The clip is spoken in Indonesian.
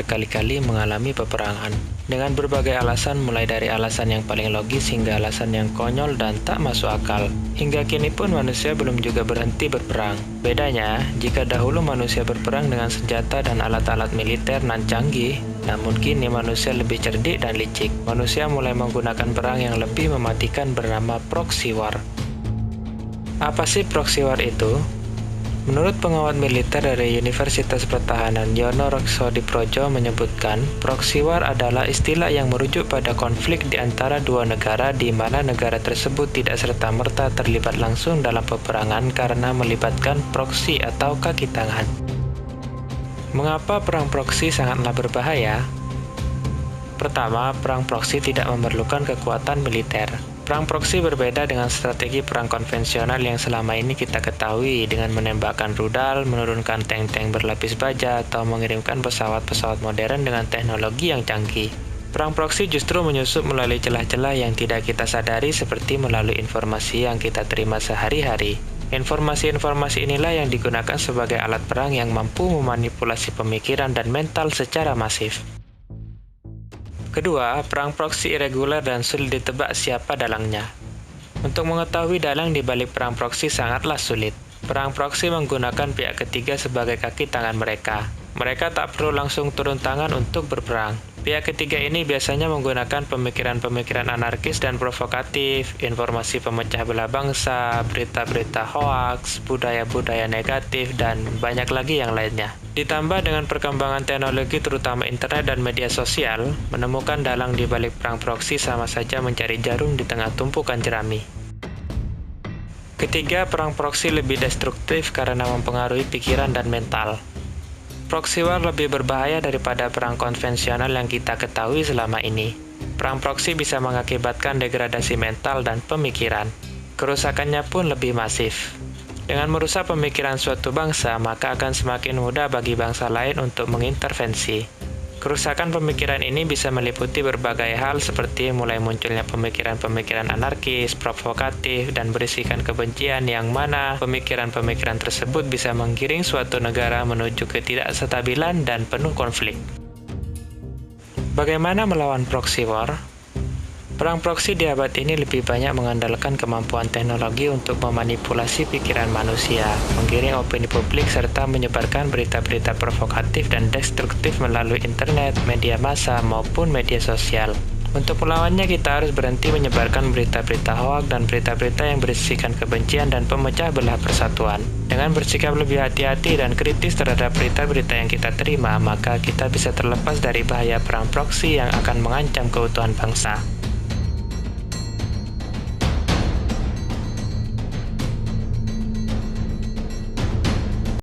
berkali-kali mengalami peperangan. Dengan berbagai alasan, mulai dari alasan yang paling logis hingga alasan yang konyol dan tak masuk akal. Hingga kini pun manusia belum juga berhenti berperang. Bedanya, jika dahulu manusia berperang dengan senjata dan alat-alat militer nan canggih, namun kini manusia lebih cerdik dan licik. Manusia mulai menggunakan perang yang lebih mematikan bernama proxy war. Apa sih proxy war itu? Menurut pengamat militer dari Universitas Pertahanan Yono Roksodiprojo menyebutkan, proxy war adalah istilah yang merujuk pada konflik di antara dua negara di mana negara tersebut tidak serta-merta terlibat langsung dalam peperangan karena melibatkan proksi atau kaki tangan. Mengapa perang proksi sangatlah berbahaya? Pertama, perang proksi tidak memerlukan kekuatan militer. Perang proksi berbeda dengan strategi perang konvensional yang selama ini kita ketahui dengan menembakkan rudal, menurunkan tank-tank berlapis baja, atau mengirimkan pesawat-pesawat modern dengan teknologi yang canggih. Perang proksi justru menyusup melalui celah-celah yang tidak kita sadari seperti melalui informasi yang kita terima sehari-hari. Informasi-informasi inilah yang digunakan sebagai alat perang yang mampu memanipulasi pemikiran dan mental secara masif. Kedua, perang proksi irregular dan sulit ditebak siapa dalangnya. Untuk mengetahui dalang di balik perang proksi sangatlah sulit. Perang proksi menggunakan pihak ketiga sebagai kaki tangan mereka. Mereka tak perlu langsung turun tangan untuk berperang. Pihak ketiga ini biasanya menggunakan pemikiran-pemikiran anarkis dan provokatif, informasi pemecah belah bangsa, berita-berita hoaks, budaya-budaya negatif, dan banyak lagi yang lainnya. Ditambah dengan perkembangan teknologi terutama internet dan media sosial, menemukan dalang di balik perang proksi sama saja mencari jarum di tengah tumpukan jerami. Ketiga, perang proksi lebih destruktif karena mempengaruhi pikiran dan mental. Proxy war lebih berbahaya daripada perang konvensional yang kita ketahui selama ini. Perang proksi bisa mengakibatkan degradasi mental dan pemikiran. Kerusakannya pun lebih masif. Dengan merusak pemikiran suatu bangsa, maka akan semakin mudah bagi bangsa lain untuk mengintervensi. Kerusakan pemikiran ini bisa meliputi berbagai hal seperti mulai munculnya pemikiran-pemikiran anarkis, provokatif, dan berisikan kebencian yang mana pemikiran-pemikiran tersebut bisa menggiring suatu negara menuju ketidakstabilan dan penuh konflik. Bagaimana melawan proxy war? Perang proksi di abad ini lebih banyak mengandalkan kemampuan teknologi untuk memanipulasi pikiran manusia, menggiring opini publik, serta menyebarkan berita-berita provokatif dan destruktif melalui internet, media massa, maupun media sosial. Untuk melawannya, kita harus berhenti menyebarkan berita-berita hoaks dan berita-berita yang berisikan kebencian dan pemecah belah persatuan. Dengan bersikap lebih hati-hati dan kritis terhadap berita-berita yang kita terima, maka kita bisa terlepas dari bahaya perang proksi yang akan mengancam keutuhan bangsa.